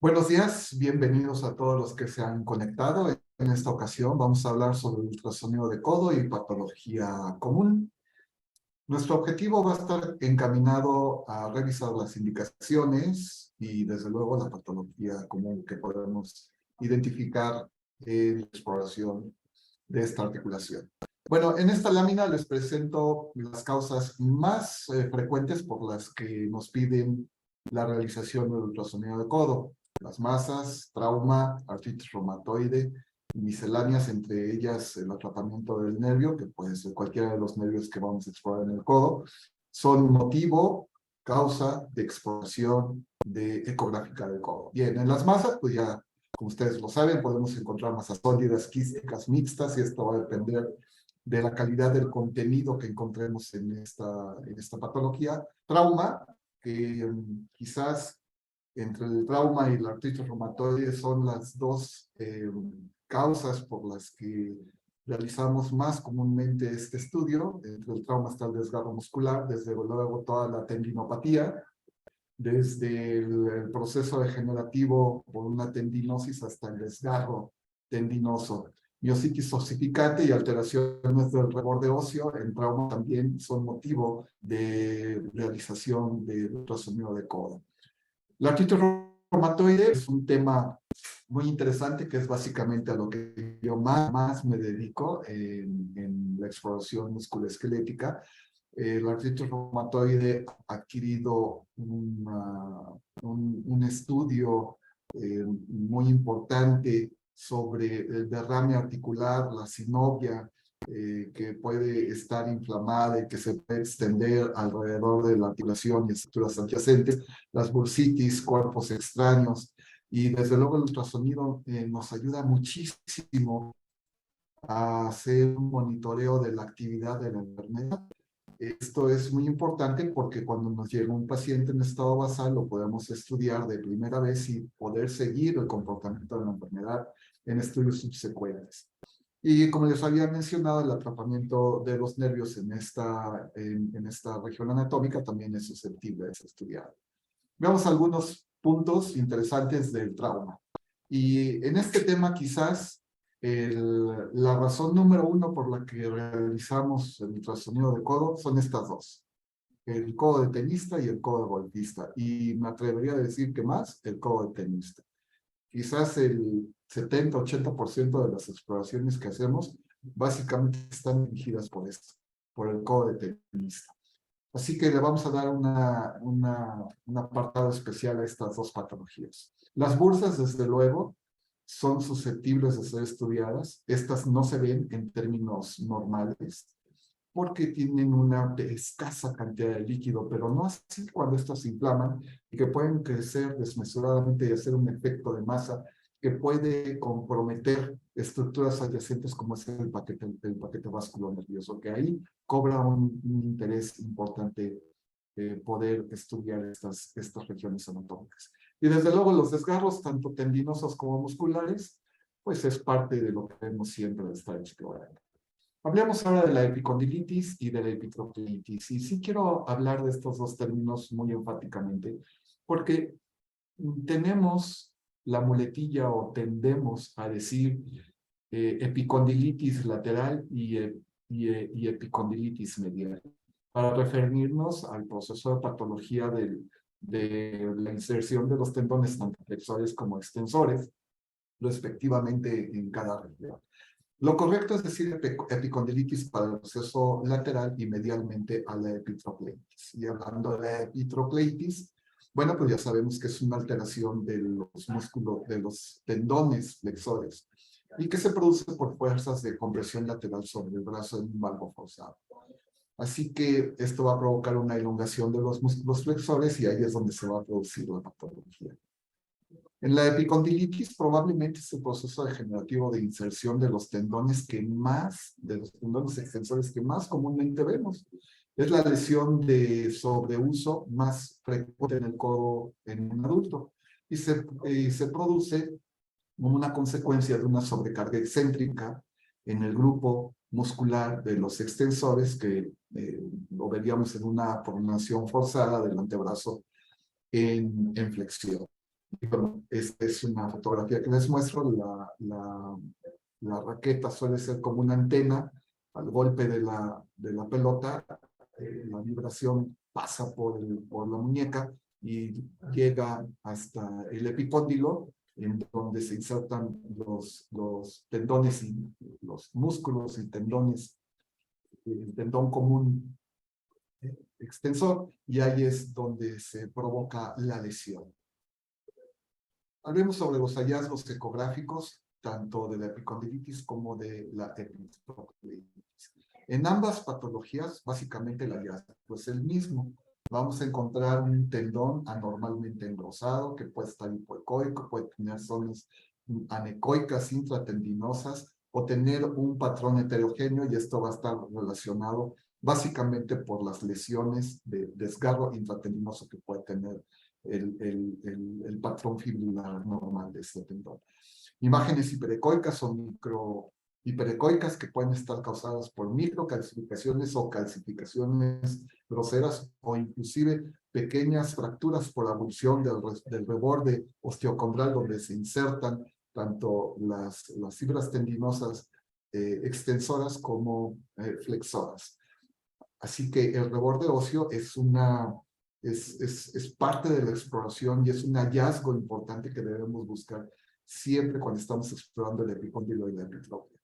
Buenos días, bienvenidos a todos los que se han conectado. En esta ocasión vamos a hablar sobre ultrasonido de codo y patología común. Nuestro objetivo va a estar encaminado a revisar las indicaciones y desde luego la patología común que podemos identificar en la exploración de esta articulación. Bueno, en esta lámina les presento las causas más frecuentes por las que nos piden la realización del ultrasonido de codo. Las masas, trauma, artritis reumatoide, misceláneas, entre ellas el tratamiento del nervio, que puede ser cualquiera de los nervios que vamos a explorar en el codo, son motivo, causa de exploración de ecográfica del codo. Bien, en las masas, pues ya, como ustedes lo saben, podemos encontrar masas sólidas, quísticas, mixtas, y esto va a depender de la calidad del contenido que encontremos en esta patología. Trauma, que quizás entre el trauma y la artritis reumatoide son las dos causas por las que realizamos más comúnmente este estudio. Entre el trauma está el desgarro muscular, desde luego toda la tendinopatía, desde el proceso degenerativo por una tendinosis hasta el desgarro tendinoso. Miositis ossificante y alteraciones del reborde óseo en trauma también son motivo de realización de ultrasonido de codo. La artritis reumatoide es un tema muy interesante que es básicamente a lo que yo más me dedico en la exploración musculoesquelética. La artritis reumatoide ha adquirido un estudio muy importante sobre el derrame articular, la sinovia, que puede estar inflamada y que se puede extender alrededor de la articulación y estructuras adyacentes, las bursitis, cuerpos extraños, y desde luego el ultrasonido nos ayuda muchísimo a hacer un monitoreo de la actividad de la enfermedad. Esto es muy importante porque cuando nos llega un paciente en estado basal lo podemos estudiar de primera vez y poder seguir el comportamiento de la enfermedad en estudios subsecuentes. Y como les había mencionado, el atrapamiento de los nervios en esta región anatómica también es susceptible de ser estudiado. Veamos algunos puntos interesantes del trauma. Y en este tema quizás la razón número uno por la que realizamos el ultrasonido de codo son estas dos. El codo de tenista y el codo de golfista. Y me atrevería a decir que más el codo de tenista. Quizás el 70-80% de las exploraciones que hacemos básicamente están dirigidas por esto, por el codo de tenista. Así que le vamos a dar un apartado especial a estas dos patologías. Las bursas, desde luego, son susceptibles de ser estudiadas. Estas no se ven en términos normales porque tienen una escasa cantidad de líquido, pero no así cuando estas se inflaman y que pueden crecer desmesuradamente y hacer un efecto de masa que puede comprometer estructuras adyacentes como es el paquete vasculonervioso, que ahí cobra un interés importante poder estudiar estas regiones anatómicas. Y desde luego los desgarros, tanto tendinosos como musculares, pues es parte de lo que vemos siempre de estar explorando. Hablemos ahora de la epicondilitis y de la epitrocleitis. Y sí quiero hablar de estos dos términos muy enfáticamente, porque tenemos la muletilla o tendemos a decir epicondilitis lateral y epicondilitis medial, para referirnos al proceso de patología de la inserción de los tendones tanto flexores como extensores, respectivamente en cada región. Lo correcto es decir epicondilitis para el proceso lateral y medialmente a la epitrocleitis. Y hablando de la epitrocleitis, bueno, pues ya sabemos que es una alteración de los músculos, de los tendones flexores, y que se produce por fuerzas de compresión lateral sobre el brazo en un valgo forzado. Así que esto va a provocar una elongación de los músculos flexores y ahí es donde se va a producir la patología. En la epicondilitis probablemente es el proceso degenerativo de inserción de los tendones de los tendones extensores que más comúnmente vemos. Es la lesión de sobreuso más frecuente en el codo en un adulto y se produce como una consecuencia de una sobrecarga excéntrica en el grupo muscular de los extensores que lo veríamos en una pronación forzada del antebrazo en flexión. Y bueno, esta es una fotografía que les muestro. La raqueta suele ser como una antena. Al golpe de la pelota, la vibración pasa por la muñeca y llega hasta el epicóndilo, en donde se insertan los tendones y los músculos y tendones, el tendón común extensor, y ahí es donde se provoca la lesión. Hablemos sobre los hallazgos ecográficos, tanto de la epicondilitis como de la epitrocleitis. En ambas patologías, básicamente el hallazgo es el mismo. Vamos a encontrar un tendón anormalmente engrosado, que puede estar hipoecoico, puede tener zonas anecoicas, intratendinosas, o tener un patrón heterogéneo, y esto va a estar relacionado básicamente por las lesiones de desgarro intratendinoso que puede tener el patrón fibrilar normal de este tendón. Imágenes hiperecoicas o microhiperecoicas que pueden estar causadas por microcalcificaciones o calcificaciones groseras, o inclusive pequeñas fracturas por abulsión del reborde osteocondral, donde se insertan tanto las fibras tendinosas extensoras como flexoras. Así que el reborde óseo es parte de la exploración, y es un hallazgo importante que debemos buscar siempre cuando estamos explorando el epicóndilo y la epitroclea.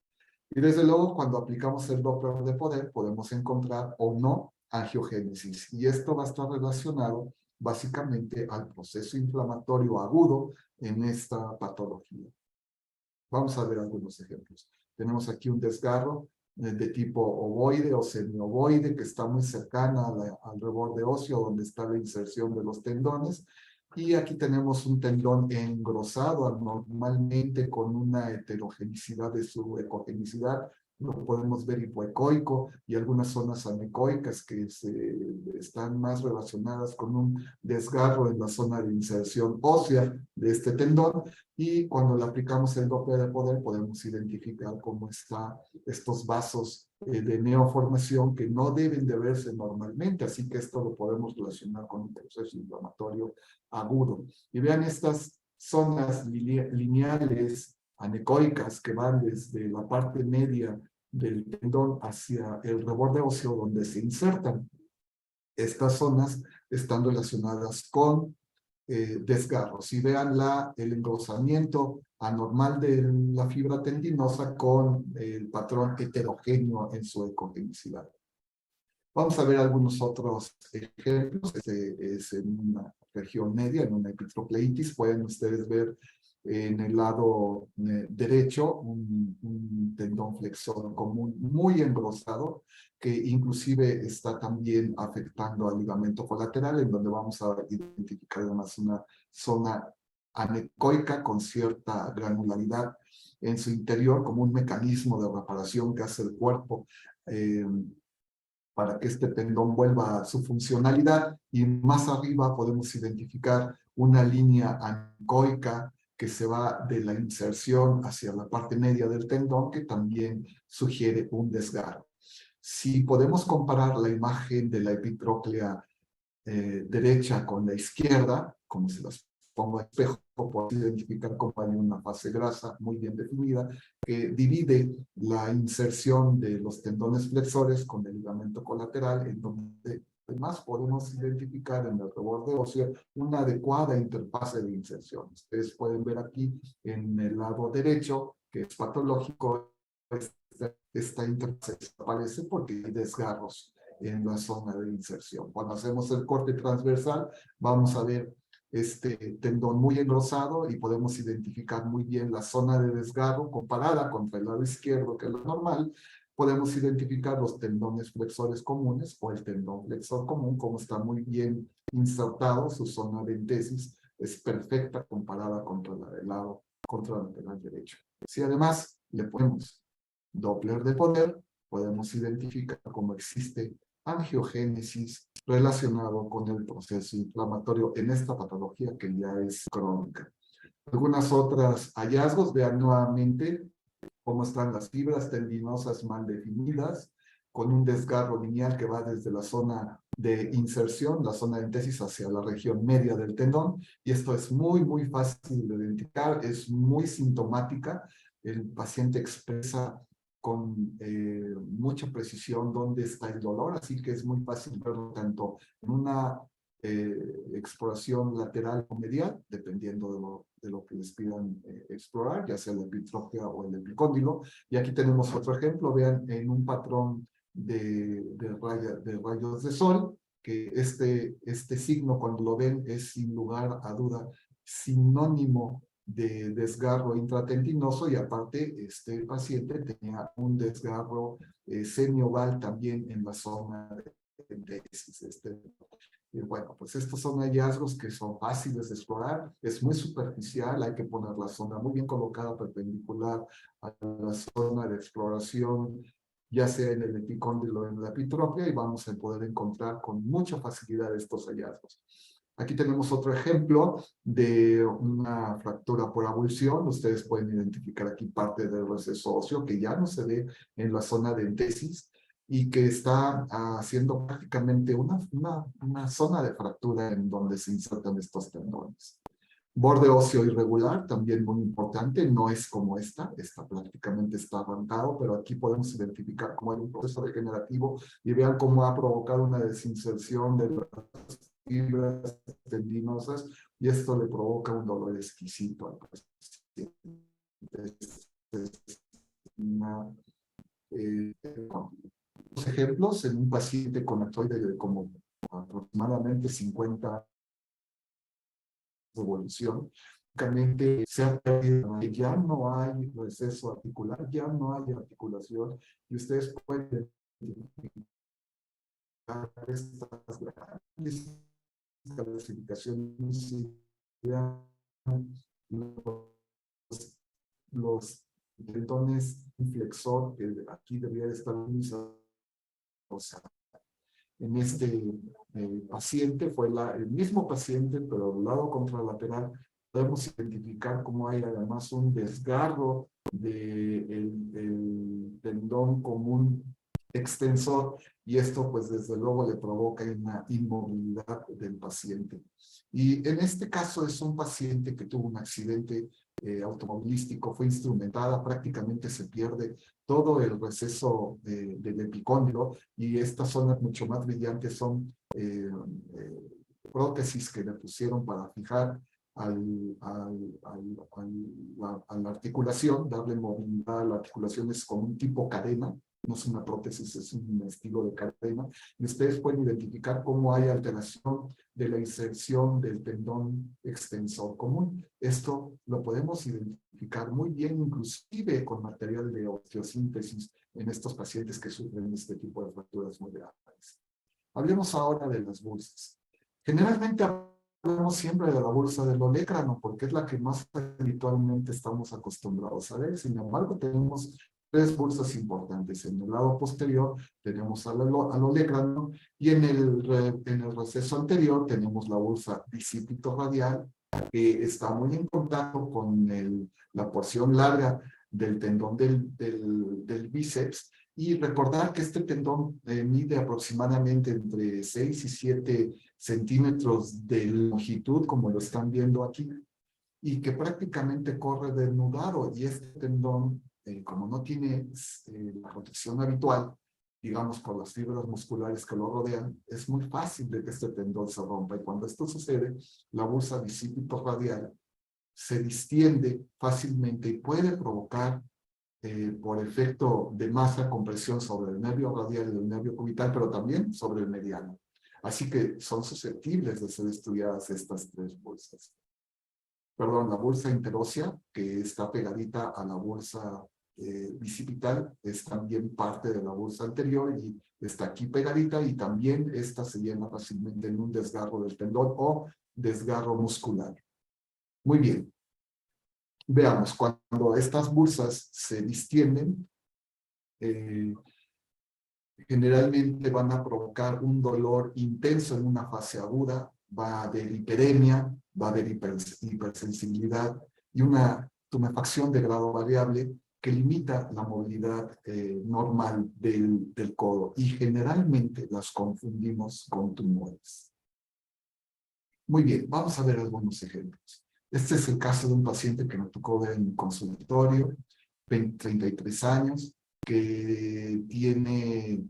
Y desde luego, cuando aplicamos el Doppler de poder, podemos encontrar o no angiogénesis, y esto va a estar relacionado básicamente al proceso inflamatorio agudo en esta patología. Vamos a ver algunos ejemplos. Tenemos aquí un desgarro de tipo ovoide o semiovoide, que está muy cercana al reborde óseo, donde está la inserción de los tendones. Y aquí tenemos un tendón engrosado anormalmente, con una heterogenicidad de su ecogenicidad. Lo podemos ver hipoecoico, y algunas zonas anecoicas que están más relacionadas con un desgarro en la zona de inserción ósea de este tendón. Y cuando le aplicamos el Doppler de poder, podemos identificar cómo están estos vasos de neoformación, que no deben de verse normalmente, así que esto lo podemos relacionar con un proceso inflamatorio agudo. Y vean estas zonas lineales anecoicas que van desde la parte media del tendón hacia el reborde óseo donde se insertan. Estas zonas están relacionadas con desgarros. Y vean el engrosamiento anormal de la fibra tendinosa con el patrón heterogéneo en su ecogenicidad. Vamos a ver algunos otros ejemplos. Este es en una región media, en una epitrocleitis. Pueden ustedes ver en el lado derecho un tendón flexor común muy engrosado, que inclusive está también afectando al ligamento colateral, en donde vamos a identificar además una zona anecoica con cierta granularidad en su interior, como un mecanismo de reparación que hace el cuerpo para que este tendón vuelva a su funcionalidad. Y más arriba podemos identificar una línea anecoica que se va de la inserción hacia la parte media del tendón, que también sugiere un desgarro. Si podemos comparar la imagen de la epitróclea derecha con la izquierda, como se las pongo a espejo, podemos identificar cómo hay una fase grasa muy bien definida que divide la inserción de los tendones flexores con el ligamento colateral, en donde además podemos identificar en el reborde óseo una adecuada interfase de inserción. Ustedes pueden ver aquí en el lado derecho, que es patológico, esta interfase aparece porque hay desgarros en la zona de inserción. Cuando hacemos el corte transversal, vamos a ver este tendón muy engrosado, y podemos identificar muy bien la zona de desgarro comparada contra el lado izquierdo, que es lo normal. Podemos identificar los tendones flexores comunes o el tendón flexor común, como está muy bien insertado. Su zona de entesis es perfecta comparada contra la del lado contralateral derecho. Si además le ponemos Doppler de poder, podemos identificar cómo existe angiogénesis relacionado con el proceso inflamatorio en esta patología que ya es crónica. Algunas otras hallazgos, vean nuevamente cómo están las fibras tendinosas mal definidas, con un desgarro lineal que va desde la zona de inserción, la zona de entesis hacia la región media del tendón, y esto es muy fácil de identificar, es muy sintomática. El paciente expresa con mucha precisión dónde está el dolor, así que es muy fácil verlo tanto en una exploración lateral o medial, dependiendo de lo que les pidan explorar, ya sea la epitrofia o el epicóndilo. Y aquí tenemos otro ejemplo, vean, en un patrón de rayos de sol, que este signo, cuando lo ven, es sin lugar a duda sinónimo de desgarro intratendinoso, y aparte este paciente tenía un desgarro semioval también en la zona de entesis. Y bueno, pues estos son hallazgos que son fáciles de explorar, es muy superficial, hay que poner la zona muy bien colocada perpendicular a la zona de exploración, ya sea en el epicóndilo o en la epitrofia, y vamos a poder encontrar con mucha facilidad estos hallazgos. Aquí tenemos otro ejemplo de una fractura por abulsión. Ustedes pueden identificar aquí parte del receso óseo que ya no se ve en la zona de entesis y que está haciendo prácticamente una zona de fractura en donde se insertan estos tendones. Borde óseo irregular, también muy importante, no es como esta prácticamente está arrancado, pero aquí podemos identificar cómo hay un proceso degenerativo y vean cómo ha provocado una desinserción de las fibras tendinosas, y esto le provoca un dolor exquisito al paciente. Dos ejemplos en un paciente con artroide de como aproximadamente 50 de evolución, prácticamente se ha perdido, ya no hay receso articular, ya no hay articulación, y ustedes pueden identificar estas grandes clasificaciones, los tendones flexor, que aquí debería estar o sea, en este paciente fue el mismo paciente, pero del lado contralateral podemos identificar cómo hay además un desgarro del tendón común extensor, y esto pues desde luego le provoca una inmovilidad del paciente. Y en este caso es un paciente que tuvo un accidente automovilístico, fue instrumentada, prácticamente se pierde todo el receso del epicóndilo, y estas zonas mucho más brillantes son prótesis que le pusieron para fijar a la articulación, darle movilidad a la articulación. Es como un tipo cadena, no es una prótesis, es un estilo de cadena, y ustedes pueden identificar cómo hay alteración de la inserción del tendón extensor común. Esto lo podemos identificar muy bien, inclusive con material de osteosíntesis en estos pacientes que sufren este tipo de fracturas muy graves. Hablemos ahora de las bolsas. Generalmente hablamos siempre de la bolsa del olecrano porque es la que más habitualmente estamos acostumbrados a ver. Sin embargo, tenemos tres bolsas importantes. En el lado posterior tenemos al olecrano, y en el receso anterior tenemos la bolsa bicípito radial, que está muy en contacto con la porción larga del tendón del bíceps. Y recordar que este tendón mide aproximadamente entre 6 y 7 centímetros de longitud, como lo están viendo aquí, y que prácticamente corre desnudado. Y este tendón, como no tiene la protección habitual, digamos, con las fibras musculares que lo rodean, es muy fácil de que este tendón se rompa. Y cuando esto sucede, la bolsa bicípito radial se distiende fácilmente y puede provocar por efecto de masa, compresión sobre el nervio radial y el nervio cubital, pero también sobre el mediano. Así que son susceptibles de ser estudiadas estas tres bolsas. Perdón, la bolsa interósea, que está pegadita a la bolsa bicipital, es también parte de la bolsa anterior y está aquí pegadita, y también esta se llena fácilmente en un desgarro del tendón o desgarro muscular. Muy bien. Veamos, cuando estas bolsas se distienden, generalmente van a provocar un dolor intenso en una fase aguda, va a haber hiperemia, va a haber hipersensibilidad y una tumefacción de grado variable, que limita la movilidad normal del codo y generalmente las confundimos con tumores. Muy bien, vamos a ver algunos ejemplos. Este es el caso de un paciente que me tocó ver en mi consultorio, 33 años, que tiene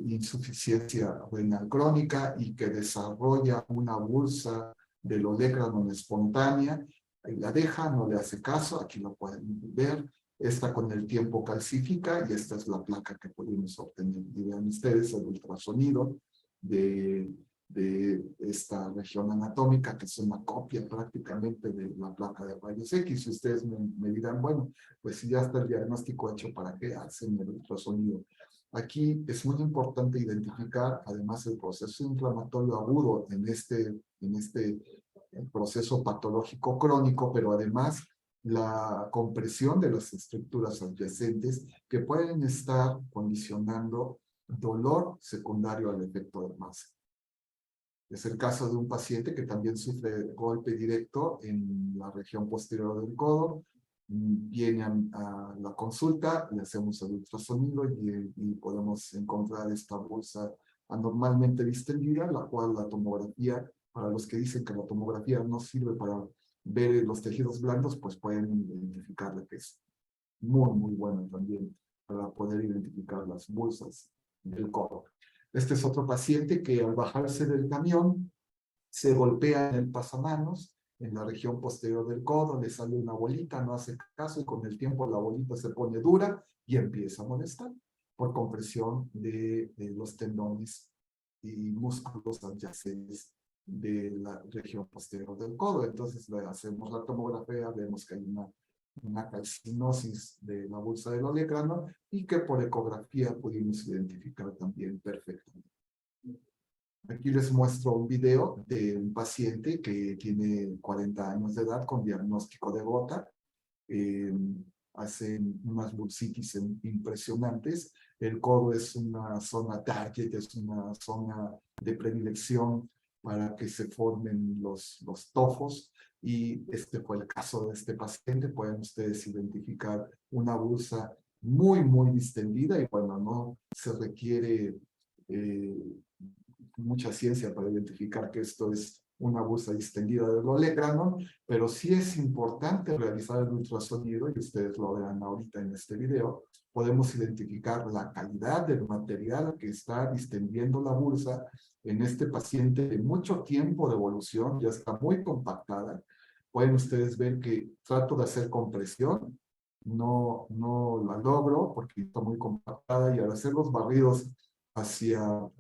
insuficiencia renal crónica y que desarrolla una bursa del olecranon espontánea. Ahí la deja, no le hace caso, aquí lo pueden ver. Esta con el tiempo calcifica y esta es la placa que pudimos obtener. Y vean ustedes el ultrasonido de esta región anatómica, que es una copia prácticamente de la placa de rayos X. Y ustedes me dirán, bueno, pues si ya está el diagnóstico hecho, ¿para qué hacen el ultrasonido? Aquí es muy importante identificar, además, el proceso inflamatorio agudo en este proceso patológico crónico, pero además la compresión de las estructuras adyacentes que pueden estar condicionando dolor secundario al efecto de masa. Es el caso de un paciente que también sufre golpe directo en la región posterior del codo. Viene a la consulta, le hacemos el ultrasonido y podemos encontrar esta bolsa anormalmente distendida, la cual la tomografía, para los que dicen que la tomografía no sirve para ver los tejidos blandos, pues pueden identificarle, que es muy, muy bueno también para poder identificar las bolsas del codo. Este es otro paciente que al bajarse del camión se golpea en el pasamanos, en la región posterior del codo, le sale una bolita, no hace caso y con el tiempo la bolita se pone dura y empieza a molestar por compresión de los tendones y músculos adyacentes de la región posterior del codo. Entonces le hacemos la tomografía, vemos que hay una calcinosis de la bolsa del olecranon y que por ecografía pudimos identificar también perfectamente. Aquí les muestro un video de un paciente que tiene 40 años de edad con diagnóstico de gota. Hacen unas bursitis impresionantes. El codo es una zona target, es una zona de predilección para que se formen los tofos. Y este fue el caso de este paciente. Pueden ustedes identificar una bursa muy, muy distendida y bueno, no se requiere mucha ciencia para identificar que esto es una bursa distendida del olecranon, pero sí es importante realizar el ultrasonido, y ustedes lo verán ahorita en este video. Podemos identificar la calidad del material que está distendiendo la bursa en este paciente de mucho tiempo de evolución, ya está muy compactada. Pueden ustedes ver que trato de hacer compresión, no la logro porque está muy compactada, y al hacer los barridos hacia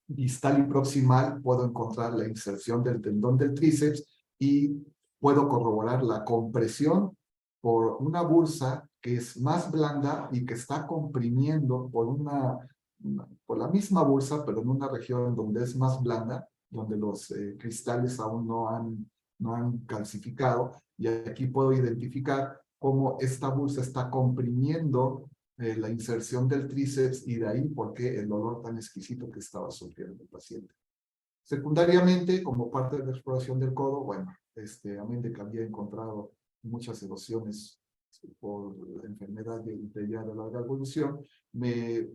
distal y proximal puedo encontrar la inserción del tendón del tríceps y puedo corroborar la compresión por una bursa que es más blanda y que está comprimiendo por la misma bursa, pero en una región donde es más blanda, donde los cristales aún no han calcificado, y aquí puedo identificar cómo esta bursa está comprimiendo la inserción del tríceps, y de ahí por qué el dolor tan exquisito que estaba sufriendo el paciente. Secundariamente, como parte de la exploración del codo, bueno, amén de que había encontrado muchas erosiones por la enfermedad de ya de larga evolución, me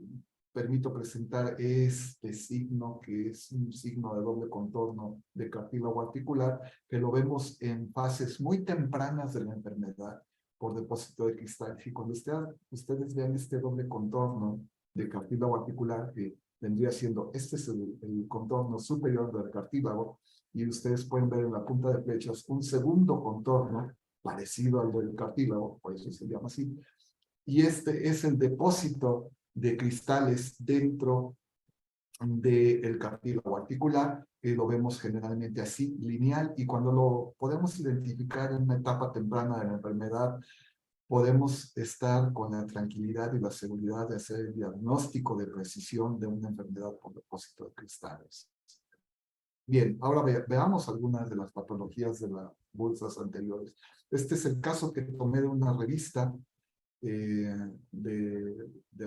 permito presentar este signo, que es un signo de doble contorno de cartílago articular, que lo vemos en fases muy tempranas de la enfermedad por depósito de cristales. Y cuando ustedes vean este doble contorno de cartílago articular, que vendría siendo, este es el contorno superior del cartílago, y ustedes pueden ver en la punta de flechas un segundo contorno parecido al del cartílago, por eso se llama así, y este es el depósito de cristales dentro del cartílago articular, que lo vemos generalmente así, lineal, y cuando lo podemos identificar en una etapa temprana de la enfermedad, podemos estar con la tranquilidad y la seguridad de hacer el diagnóstico de precisión de una enfermedad por depósito de cristales. Bien, ahora veamos algunas de las patologías de las bolsas anteriores. Este es el caso que tomé de una revista de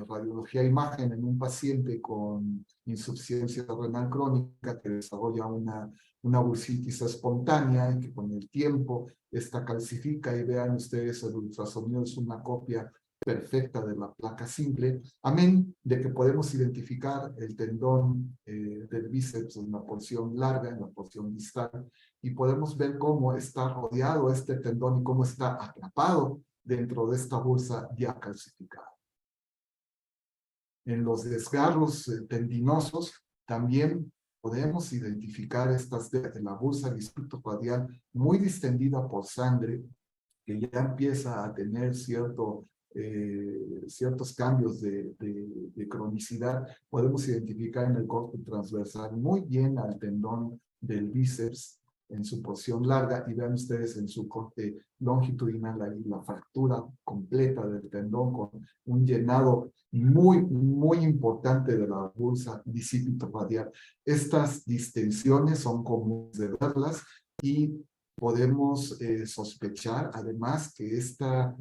radiología e imagen en un paciente con insuficiencia renal crónica que desarrolla una bursitis espontánea y que con el tiempo esta calcifica, y vean ustedes el ultrasonido es una copia perfecta de la placa simple, amén de que podemos identificar el tendón del bíceps en la porción larga, en la porción distal, y podemos ver cómo está rodeado este tendón y cómo está atrapado dentro de esta bursa ya calcificada. En los desgarros tendinosos también podemos identificar estas de la bursa bíceps-radial muy distendida por sangre, que ya empieza a tener ciertos cambios de cronicidad. Podemos identificar en el corte transversal muy bien al tendón del bíceps en su porción larga, y vean ustedes en su corte longitudinal ahí la fractura completa del tendón con un llenado muy importante de la bursa bíceps-radial. Estas distensiones son comunes de verlas, y podemos sospechar además que esta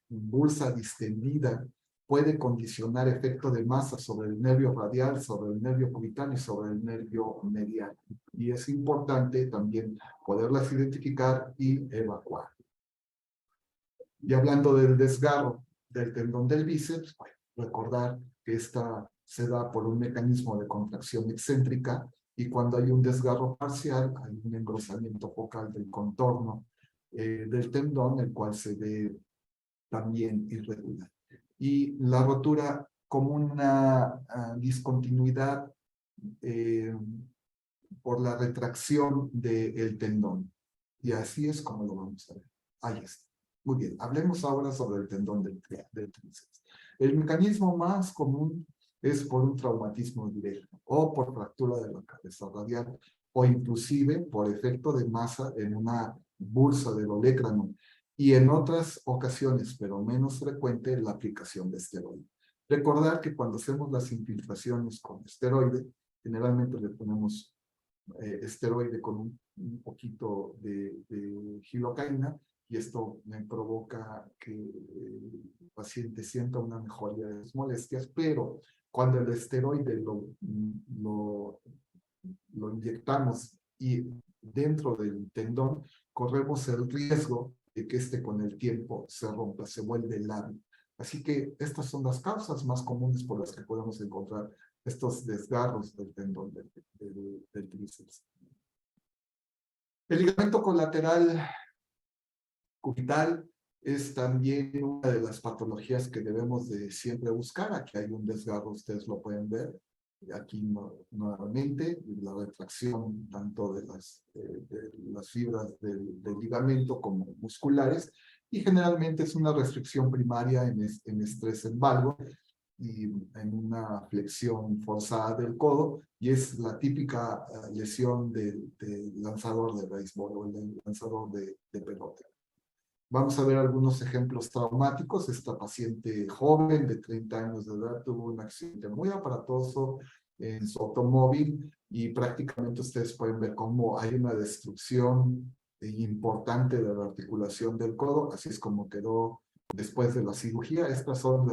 bursa distendida puede condicionar efecto de masa sobre el nervio radial, sobre el nervio cubital y sobre el nervio medial. Y es importante también poderlas identificar y evacuar. Y hablando del desgarro del tendón del bíceps, bueno, recordar que esta se da por un mecanismo de contracción excéntrica, y cuando hay un desgarro parcial, hay un engrosamiento focal del contorno del tendón, el cual se ve también irregular. Y la rotura como una discontinuidad por la retracción del tendón. Y así es como lo vamos a ver. Ahí está. Muy bien, hablemos ahora sobre el tendón del tríceps. El mecanismo más común es por un traumatismo directo, o por fractura de la cabeza radial, o inclusive por efecto de masa en una bursa del olecrano, y en otras ocasiones, pero menos frecuente, la aplicación de esteroide. Recordar que cuando hacemos las infiltraciones con esteroide, generalmente le ponemos esteroide con un poquito de lidocaína, y esto me provoca que el paciente sienta una mejoría de sus molestias, pero cuando el esteroide lo inyectamos y dentro del tendón, corremos el riesgo de que este con el tiempo se rompa, se vuelve lábil. Así que estas son las causas más comunes por las que podemos encontrar estos desgarros del tendón del tríceps. El ligamento colateral cubital es también una de las patologías que debemos de siempre buscar. Aquí hay un desgarro, ustedes lo pueden ver. Aquí nuevamente la retracción tanto de las fibras del ligamento como musculares, y generalmente es una restricción primaria en estrés en valgo y en una flexión forzada del codo, y es la típica lesión del lanzador de béisbol o el lanzador de pelota. Vamos a ver algunos ejemplos traumáticos. Esta paciente joven de 30 años de edad tuvo un accidente muy aparatoso en su automóvil, y prácticamente ustedes pueden ver cómo hay una destrucción importante de la articulación del codo. Así es como quedó después de la cirugía. Estas son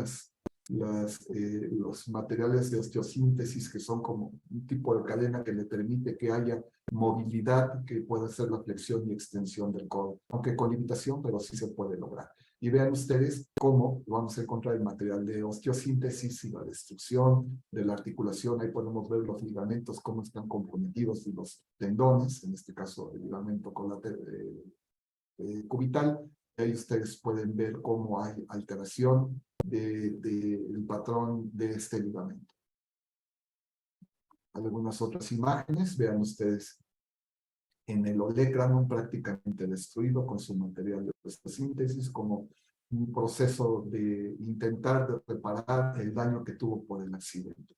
los materiales de osteosíntesis, que son como un tipo de cadena que le permite que haya movilidad, que pueda ser la flexión y extensión del codo, aunque con limitación, pero sí se puede lograr. Y vean ustedes cómo vamos a encontrar el material de osteosíntesis y la destrucción de la articulación. Ahí podemos ver los ligamentos, cómo están comprometidos, y los tendones, en este caso el ligamento cubital. Ahí ustedes pueden ver cómo hay alteración del patrón de este ligamento. Algunas otras imágenes, vean ustedes en el olecranon prácticamente destruido con su material de síntesis, como un proceso de intentar de reparar el daño que tuvo por el accidente.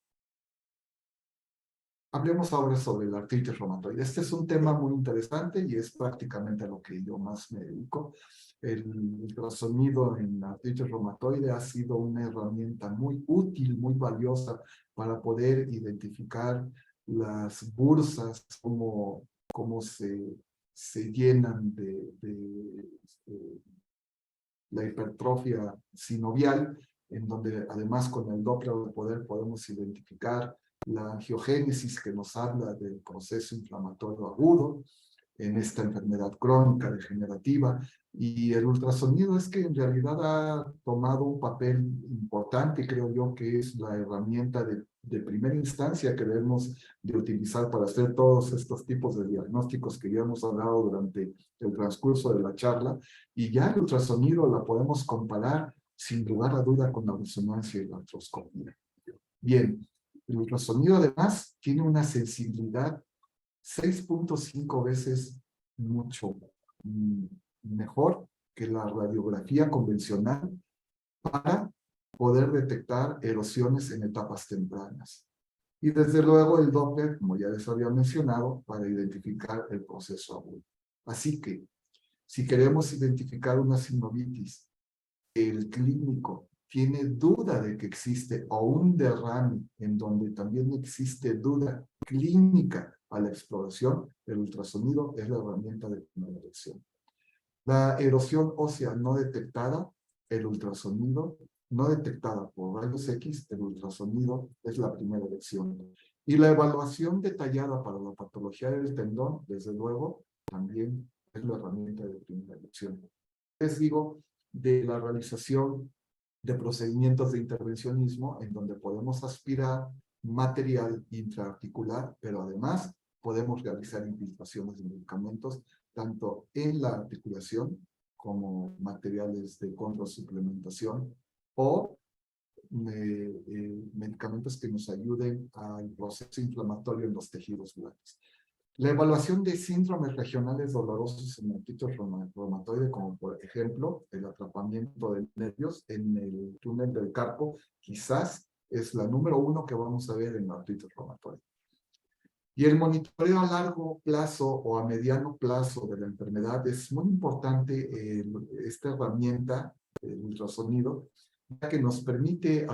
Hablemos ahora sobre la artritis reumatoide. Este es un tema muy interesante y es prácticamente a lo que yo más me dedico. El ultrasonido en la artritis reumatoide ha sido una herramienta muy útil, muy valiosa para poder identificar las bursas, cómo se llenan de la hipertrofia sinovial, en donde además con el Doppler de poder podemos identificar la angiogénesis, que nos habla del proceso inflamatorio agudo. en esta enfermedad crónica degenerativa. Y el ultrasonido es que en realidad ha tomado un papel importante, creo yo, que es la herramienta de primera instancia que debemos de utilizar para hacer todos estos tipos de diagnósticos que ya hemos hablado durante el transcurso de la charla. Y ya el ultrasonido la podemos comparar sin lugar a duda con la resonancia y la artroscopía. Bien, el ultrasonido además tiene una sensibilidad 6.5 veces mucho mejor que la radiografía convencional para poder detectar erosiones en etapas tempranas. Y desde luego el Doppler, como ya les había mencionado, para identificar el proceso agudo. Así que, si queremos identificar una sinovitis, el clínico tiene duda de que existe o un derrame en donde también existe duda clínica a la exploración, el ultrasonido es la herramienta de primera elección. La erosión ósea no detectada, el ultrasonido no detectada por rayos X, el ultrasonido es la primera elección. Y la evaluación detallada para la patología del tendón, desde luego, también es la herramienta de primera elección. Les digo, de la realización de procedimientos de intervencionismo en donde podemos aspirar material intraarticular, pero además podemos realizar infiltraciones de medicamentos tanto en la articulación como materiales de contrasuplementación o medicamentos que nos ayuden al proceso inflamatorio en los tejidos blandos. La evaluación de síndromes regionales dolorosos en artritis reumatoide, como por ejemplo el atrapamiento de nervios en el túnel del carpo, quizás es la número 1 que vamos a ver en la artritis reumatoide. Y el monitoreo a largo plazo o a mediano plazo de la enfermedad es muy importante, esta herramienta, el ultrasonido, ya que nos permite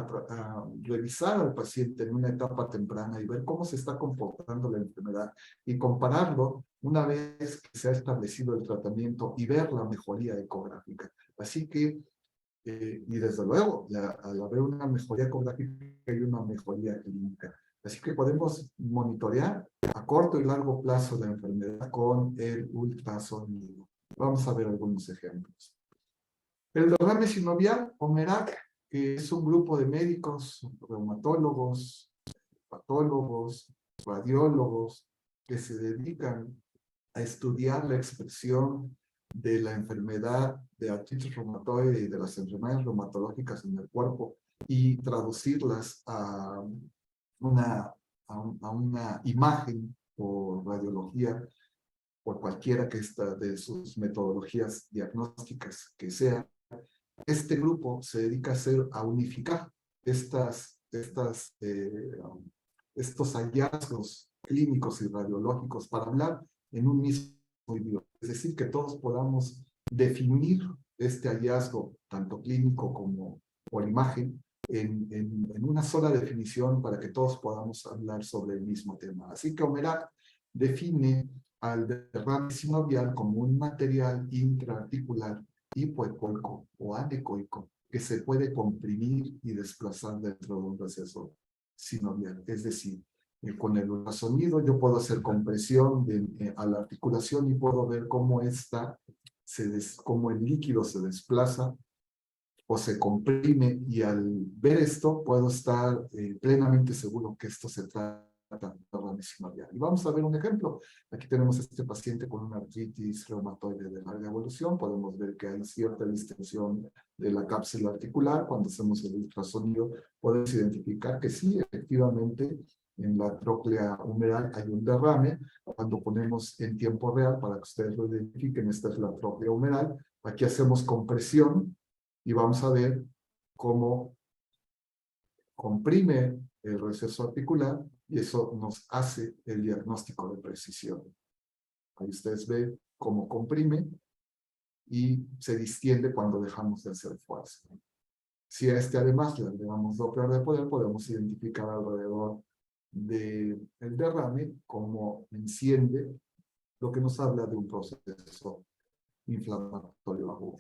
revisar al paciente en una etapa temprana y ver cómo se está comportando la enfermedad y compararlo una vez que se ha establecido el tratamiento y ver la mejoría ecográfica. Así que, y desde luego, al haber una mejoría ecográfica hay una mejoría clínica. Así que podemos monitorear a corto y largo plazo la enfermedad con el ultrasonido. Vamos a ver algunos ejemplos. El derrame sinovial o MERAC, que es un grupo de médicos, reumatólogos, patólogos, radiólogos, que se dedican a estudiar la expresión de la enfermedad de artritis reumatoide y de las enfermedades reumatológicas en el cuerpo y traducirlas a una imagen o radiología por cualquiera que esta de sus metodologías diagnósticas que sea. Este grupo se dedica a unificar estos hallazgos clínicos y radiológicos para hablar en un mismo idioma. Es decir, que todos podamos definir este hallazgo, tanto clínico como por imagen, en una sola definición para que todos podamos hablar sobre el mismo tema. Así que Omerac define al derrame sinovial como un material intraarticular hipoecoico o anecoico que se puede comprimir y desplazar dentro de un receso sinovial. Es decir, con el ultrasonido yo puedo hacer compresión a la articulación y puedo ver cómo cómo el líquido se desplaza o se comprime, y al ver esto puedo estar plenamente seguro que esto se trata de derrame sinovial. Y vamos a ver un ejemplo. Aquí tenemos a este paciente con una artritis reumatoide de larga evolución. Podemos ver que hay cierta distensión de la cápsula articular. Cuando hacemos el ultrasonido podemos identificar que sí, efectivamente, en la tróclea humeral hay un derrame. Cuando ponemos en tiempo real, para que ustedes lo identifiquen, esta es la tróclea humeral. Aquí hacemos compresión y vamos a ver cómo comprime el receso articular y eso nos hace el diagnóstico de precisión. Ahí ustedes ven cómo comprime y se distiende cuando dejamos de hacer fuerza. Si a este además le agregamos Doppler de poder, podemos identificar alrededor del derrame cómo enciende, lo que nos habla de un proceso inflamatorio agudo.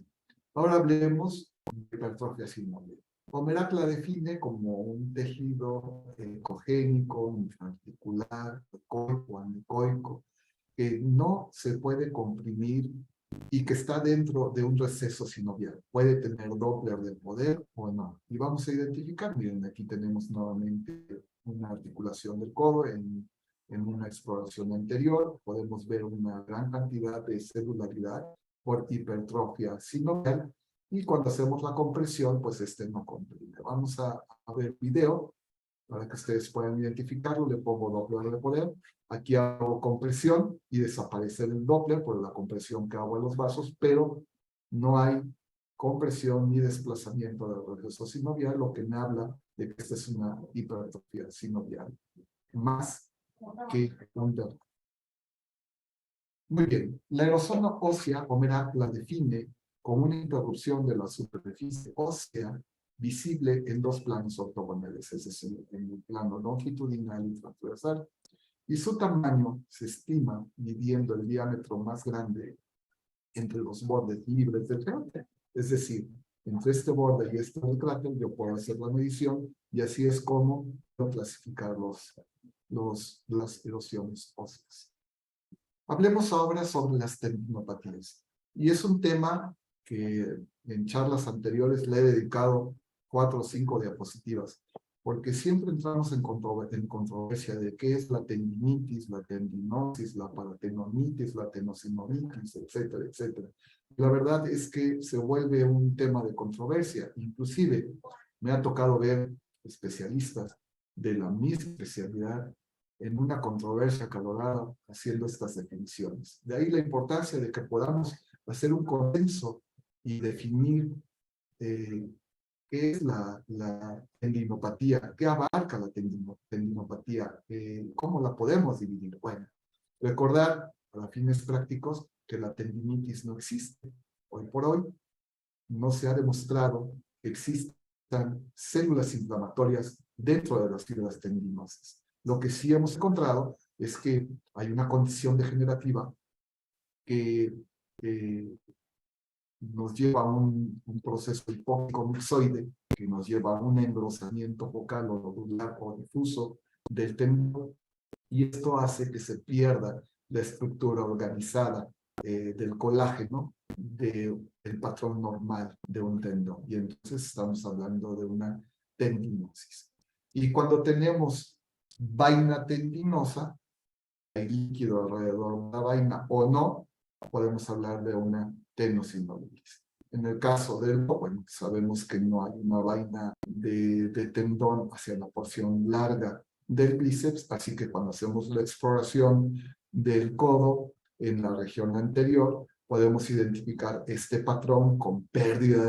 Ahora hablemos de hipertrofia sinovial. Omerac la define como un tejido ecogénico, intraarticular, ecoico, anecoico, que no se puede comprimir y que está dentro de un receso sinovial. Puede tener Doppler del poder o no. Y vamos a identificar, miren, aquí tenemos nuevamente una articulación del codo en una exploración anterior. Podemos ver una gran cantidad de celularidad por hipertrofia sinovial. Y cuando hacemos la compresión, pues no comprime. Vamos a ver video para que ustedes puedan identificarlo. Le pongo Doppler de poder. Aquí hago compresión y desaparece el Doppler por la compresión que hago en los vasos, pero no hay compresión ni desplazamiento del receso sinovial, lo que me habla de que esta es una hipertrofia sinovial, más que un derrame. Muy bien, la erosión ósea, Homerat la define como una interrupción de la superficie ósea visible en dos planos ortogonales, es decir, en el plano longitudinal y transversal, y su tamaño se estima midiendo el diámetro más grande entre los bordes libres del cráter. Es decir, entre este borde y este del cráter yo puedo hacer la medición y así es como puedo clasificar las erosiones óseas. Hablemos ahora sobre las tendinopatías. Y es un tema que en charlas anteriores le he dedicado 4 o 5 diapositivas, porque siempre entramos en controversia de qué es la tendinitis, la tendinosis, la paratendonitis, la tenosinovitis, etcétera, etcétera. La verdad es que se vuelve un tema de controversia. Inclusive me ha tocado ver especialistas de la misma especialidad en una controversia acalorada haciendo estas definiciones. De ahí la importancia de que podamos hacer un consenso y definir qué es la tendinopatía, qué abarca la tendinopatía, cómo la podemos dividir. Bueno, recordar para fines prácticos que la tendinitis no existe. Hoy por hoy no se ha demostrado que existan células inflamatorias dentro de las fibras tendinosas. Lo que sí hemos encontrado es que hay una condición degenerativa que nos lleva a un proceso hipóxico mixoide, que nos lleva a un engrosamiento focal o nodular o difuso del tendón, y esto hace que se pierda la estructura organizada del colágeno del patrón normal de un tendón. Y entonces estamos hablando de una tendinosis. Y cuando tenemos vaina tendinosa, hay líquido alrededor de la vaina o no, podemos hablar de una tenosinovitis. En el caso del bueno, sabemos que no hay una vaina de tendón hacia la porción larga del bíceps, así que cuando hacemos la exploración del codo en la región anterior, podemos identificar este patrón con pérdida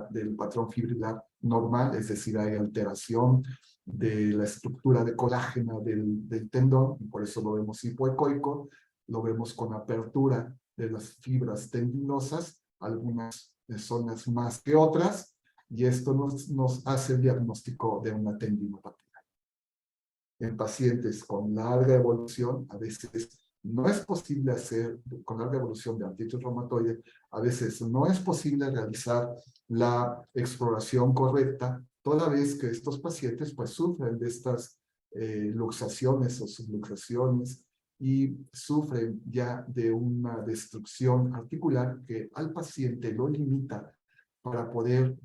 del patrón fibrilar normal, es decir, hay alteración de la estructura de colágeno del tendón, y por eso lo vemos hipoecoico, lo vemos con apertura de las fibras tendinosas, algunas zonas más que otras, y esto nos hace el diagnóstico de una tendinopatía. En pacientes con larga evolución, a veces no es posible hacer, con larga evolución de artritis reumatoide, a veces no es posible realizar la exploración correcta, toda vez que estos pacientes pues sufren de estas luxaciones o subluxaciones y sufren ya de una destrucción articular que al paciente lo limita para poder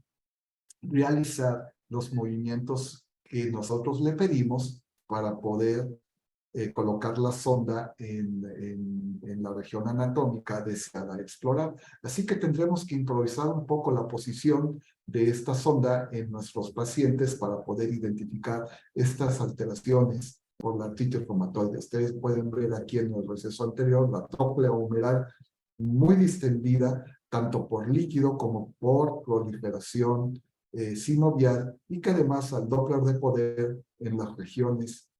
realizar los movimientos que nosotros le pedimos para poder colocar la sonda en la región anatómica deseada explorar. Así que tendremos que improvisar un poco la posición de esta sonda en nuestros pacientes para poder identificar estas alteraciones por la artritis reumatoide. Ustedes pueden ver aquí en el receso anterior la tróclea humeral muy distendida, tanto por líquido como por proliferación sinovial, y que además al Doppler de poder en las regiones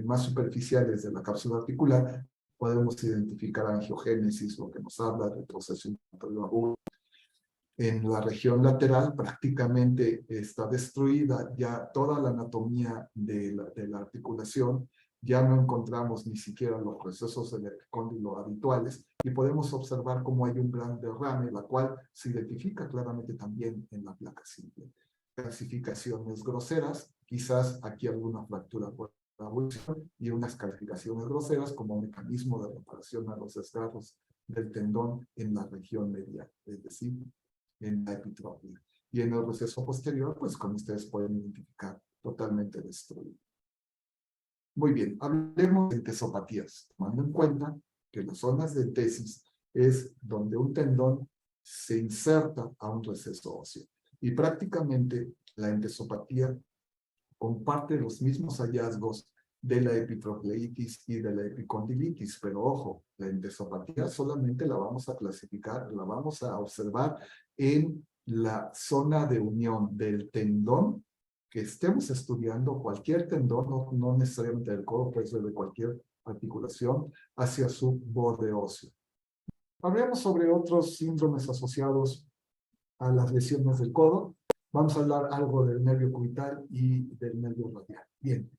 más superficiales de la cápsula articular podemos identificar angiogénesis, lo que nos habla de proceso inflamatorio agudo. En la región lateral prácticamente está destruida ya toda la anatomía de la articulación, ya no encontramos ni siquiera los procesos del epicóndilo habituales y podemos observar cómo hay un gran derrame, la cual se identifica claramente también en la placa simple. Calcificaciones groseras, quizás aquí alguna fractura por abulsión y unas calificaciones groseras como mecanismo de reparación a los desgarros del tendón en la región medial, es decir, en la epitropia. Y en el receso posterior, pues como ustedes pueden identificar, totalmente destruido. Muy bien, hablemos de entesopatías, tomando en cuenta que las zonas de entesis es donde un tendón se inserta a un receso óseo. Y prácticamente la entesopatía comparte los mismos hallazgos de la epitrocleitis y de la epicondilitis, pero ojo, la entesopatía solamente la vamos a clasificar, la vamos a observar en la zona de unión del tendón que estemos estudiando, cualquier tendón, no necesariamente del codo, puede ser de cualquier articulación, hacia su borde óseo. Hablemos sobre otros síndromes asociados a las lesiones del codo. Vamos a hablar algo del nervio cubital y del nervio radial. Bien,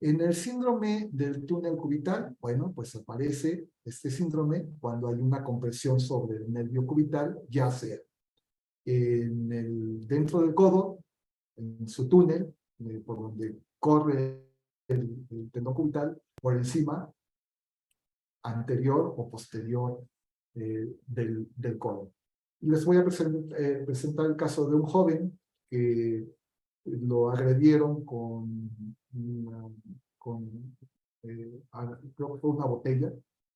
en el síndrome del túnel cubital, bueno, pues aparece este síndrome cuando hay una compresión sobre el nervio cubital, ya sea dentro del codo, en su túnel, por donde corre el tendón cubital, por encima, anterior o posterior del codo. Les voy a presentar el caso de un joven que lo agredieron creo que fue una botella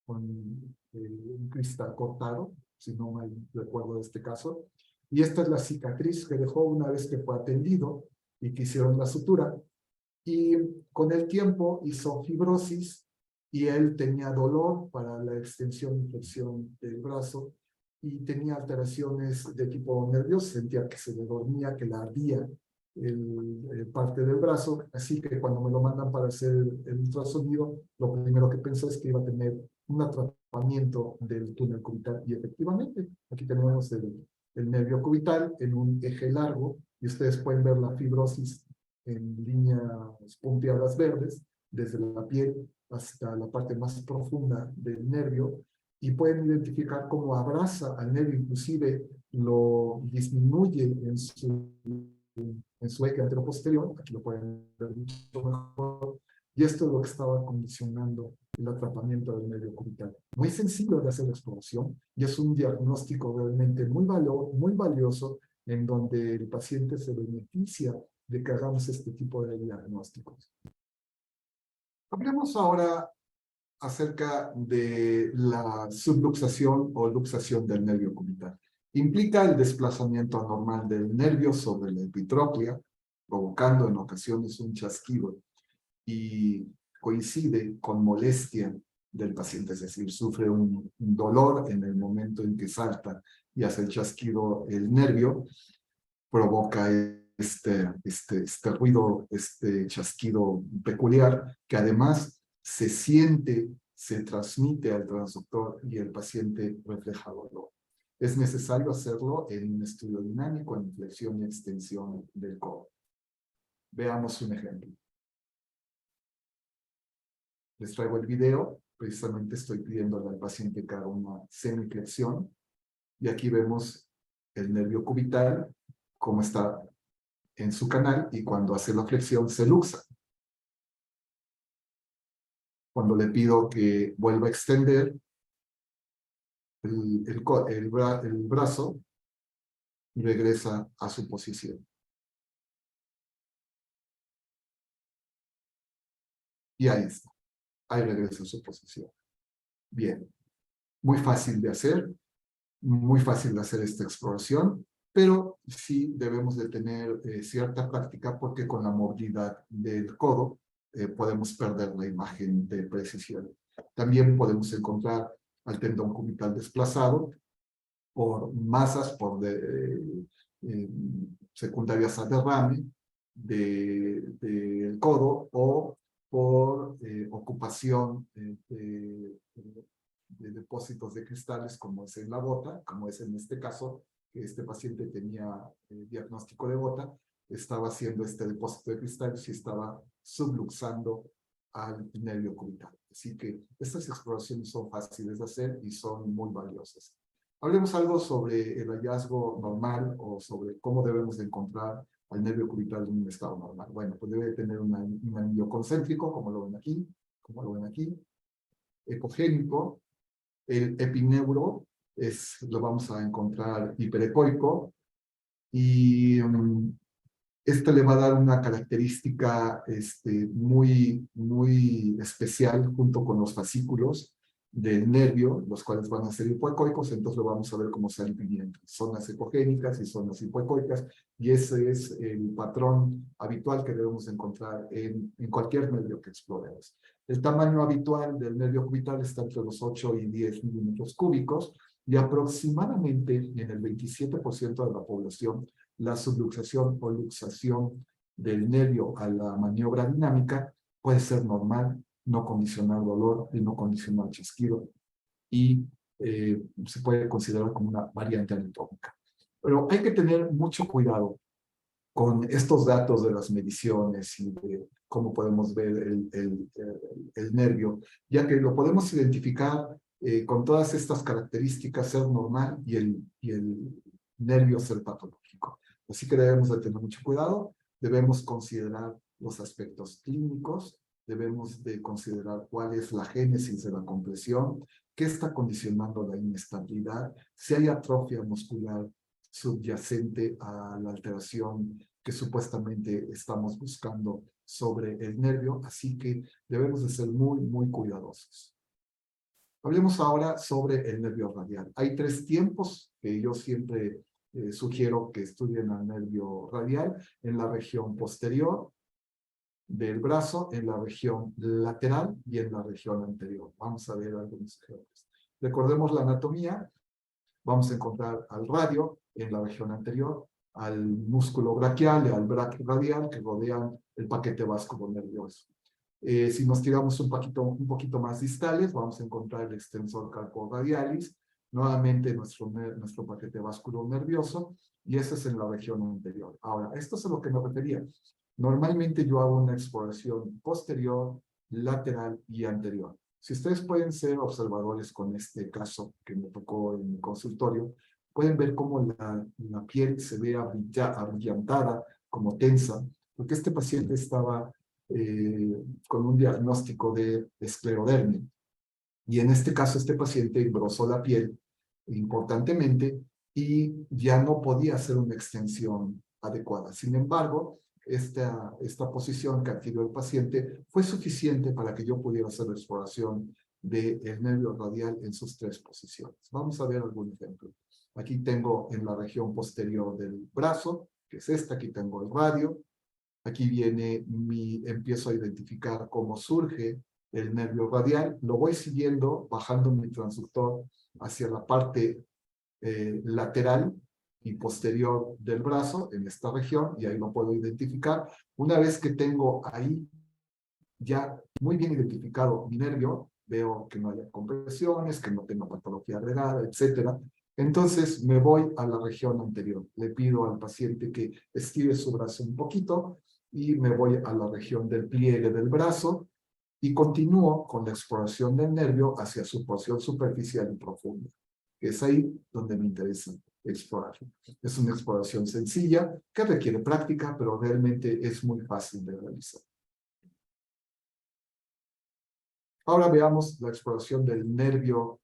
con un cristal cortado, si no mal recuerdo de este caso. Y esta es la cicatriz que dejó una vez que fue atendido y que hicieron la sutura. Y con el tiempo hizo fibrosis y él tenía dolor para la extensión y flexión del brazo y tenía alteraciones de tipo nervioso, sentía que se le dormía, que le ardía parte del brazo, así que cuando me lo mandan para hacer el ultrasonido, lo primero que pensé es que iba a tener un atrapamiento del túnel cubital y efectivamente, aquí tenemos el nervio cubital en un eje largo y ustedes pueden ver la fibrosis en líneas punteadas verdes, desde la piel hasta la parte más profunda del nervio, y pueden identificar cómo abraza al nervio, inclusive lo disminuye en su eje anteroposterior, aquí lo pueden ver mucho mejor, y esto es lo que estaba condicionando el atrapamiento del nervio cubital. Muy sencillo de hacer la exploración, y es un diagnóstico realmente muy valioso, en donde el paciente se beneficia de que hagamos este tipo de diagnósticos. Hablemos ahora acerca de la subluxación o luxación del nervio cubital. Implica el desplazamiento anormal del nervio sobre la epitropia, provocando en ocasiones un chasquido y coincide con molestia del paciente, es decir, sufre un dolor en el momento en que salta y hace el chasquido el nervio, provoca este ruido, este chasquido peculiar, que además se siente, se transmite al transductor y el paciente refleja dolor. Es necesario hacerlo en un estudio dinámico en flexión y extensión del codo. Veamos un ejemplo. Les traigo el video. Precisamente estoy pidiéndole al paciente que haga una semiflexión. Y aquí vemos el nervio cubital, cómo está en su canal, y cuando hace la flexión se luxa. Cuando le pido que vuelva a extender el brazo, regresa a su posición. Y ahí está. Ahí regresa a su posición. Bien. Muy fácil de hacer. Muy fácil de hacer esta exploración, pero sí debemos de tener cierta práctica porque con la movilidad del codo podemos perder la imagen de precisión. También podemos encontrar al tendón cubital desplazado por masas, secundarias a derrame del codo o por ocupación de depósitos de cristales, como es en la bota, como es en este caso, que este paciente tenía diagnóstico de bota, estaba haciendo este depósito de cristales y estaba subluxando al nervio cubital. Así que estas exploraciones son fáciles de hacer y son muy valiosas. Hablemos algo sobre el hallazgo normal o sobre cómo debemos de encontrar al nervio cubital en un estado normal? Bueno, pues debe tener un anillo concéntrico, como lo ven aquí, ecogénico. El epineuro lo vamos a encontrar hiperecoico, y esto le va a dar una característica muy especial junto con los fascículos del nervio, los cuales van a ser hipoecoicos. Entonces lo vamos a ver cómo se dividen zonas ecogénicas y zonas hipoecoicas, y ese es el patrón habitual que debemos encontrar en cualquier nervio que exploremos. El tamaño habitual del nervio cubital está entre los 8 y 10 milímetros cúbicos, y aproximadamente en el 27% de la población la subluxación o luxación del nervio a la maniobra dinámica puede ser normal, no condicionar dolor y no condicionar chasquido, y se puede considerar como una variante anatómica. Pero hay que tener mucho cuidado con estos datos de las mediciones y de cómo podemos ver el nervio, ya que lo podemos identificar con todas estas características, ser normal y el nervio ser patológico. Así que debemos de tener mucho cuidado, debemos considerar los aspectos clínicos, debemos de considerar cuál es la génesis de la compresión, qué está condicionando la inestabilidad, si hay atrofia muscular subyacente a la alteración que supuestamente estamos buscando sobre el nervio, así que debemos de ser muy cuidadosos. Hablemos ahora sobre el nervio radial. Hay 3 tiempos que yo siempre sugiero que estudien al nervio radial: en la región posterior del brazo, en la región lateral y en la región anterior. Vamos a ver algunos ejemplos. Recordemos la anatomía. Vamos a encontrar al radio en la región anterior, al músculo braquial y al braquioradial que rodean el paquete vasculonervioso. Si nos tiramos un poquito más distales, vamos a encontrar el extensor carporadialis, nuevamente nuestro paquete vasculonervioso, y eso es en la región anterior. Ahora, esto es a lo que me refería. Normalmente yo hago una exploración posterior, lateral y anterior. Si ustedes pueden ser observadores con este caso que me tocó en mi consultorio, pueden ver cómo la piel se ve abrillantada, como tensa, porque este paciente estaba con un diagnóstico de esclerodermia. Y en este caso, este paciente engrosó la piel importantemente y ya no podía hacer una extensión adecuada. Sin embargo, esta posición que adquirió el paciente fue suficiente para que yo pudiera hacer la exploración del nervio radial en sus 3 posiciones. Vamos a ver algún ejemplo. Aquí tengo en la región posterior del brazo, que es esta. Aquí tengo el radio. Aquí empiezo a identificar cómo surge el nervio radial. Lo voy siguiendo, bajando mi transductor hacia la parte lateral y posterior del brazo, en esta región, y ahí lo puedo identificar. Una vez que tengo ahí ya muy bien identificado mi nervio, veo que no haya compresiones, que no tengo patología agregada, etcétera. Entonces me voy a la región anterior. Le pido al paciente que estire su brazo un poquito y me voy a la región del pliegue del brazo y continúo con la exploración del nervio hacia su porción superficial y profunda, que es ahí donde me interesa explorar. Es una exploración sencilla que requiere práctica, pero realmente es muy fácil de realizar. Ahora veamos la exploración del nervio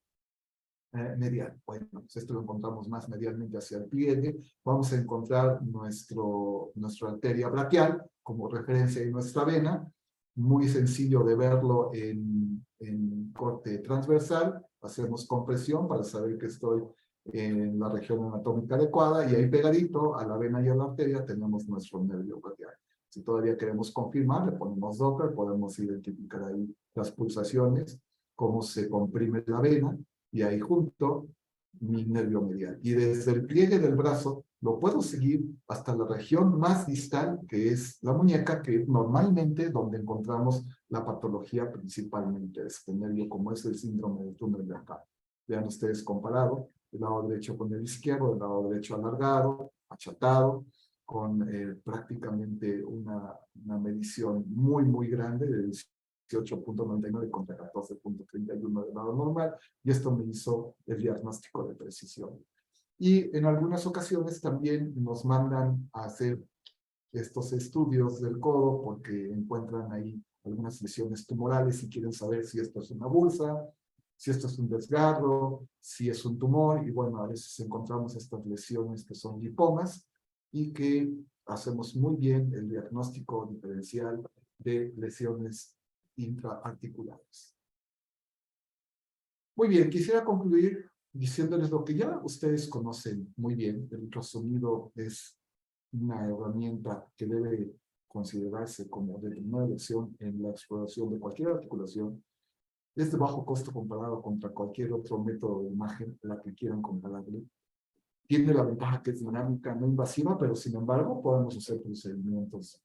medial. Bueno, pues esto lo encontramos más medialmente hacia el pliegue. Vamos a encontrar nuestra arteria braquial como referencia en nuestra vena. Muy sencillo de verlo en corte transversal. Hacemos compresión para saber que estoy en la región anatómica adecuada, y ahí pegadito a la vena y a la arteria tenemos nuestro nervio braquial. Si todavía queremos confirmar, le ponemos Doppler, podemos identificar ahí las pulsaciones, cómo se comprime la vena, y ahí junto mi nervio medial. Y desde el pliegue del brazo lo puedo seguir hasta la región más distal, que es la muñeca, que es normalmente donde encontramos la patología principalmente de este nervio, como es el síndrome del túnel de Acá. Vean ustedes comparado, el lado derecho con el izquierdo, el lado derecho alargado, achatado, con prácticamente una medición muy grande de 18.99 contra 14.31 del lado normal, y esto me hizo el diagnóstico de precisión. Y en algunas ocasiones también nos mandan a hacer estos estudios del codo porque encuentran ahí algunas lesiones tumorales y quieren saber si esto es una bursa, si esto es un desgarro, si es un tumor, y bueno, a veces encontramos estas lesiones que son lipomas y que hacemos muy bien el diagnóstico diferencial de lesiones intraarticulares. Muy bien, quisiera concluir diciéndoles lo que ya ustedes conocen muy bien. El ultrasonido es una herramienta que debe considerarse como de primera elección en la exploración de cualquier articulación. Es de bajo costo comparado contra cualquier otro método de imagen, la que quieran compararle. Tiene la ventaja que es dinámica, no invasiva, pero sin embargo podemos hacer procedimientos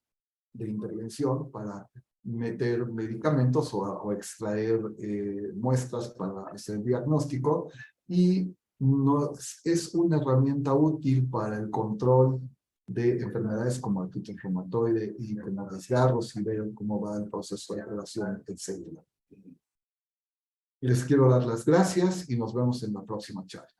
de intervención para meter medicamentos o extraer muestras para hacer diagnóstico, y no, es una herramienta útil para el control de enfermedades como artritis reumatoide y como desgarros y ver cómo va el proceso de relación, etc. Les quiero dar las gracias y nos vemos en la próxima charla.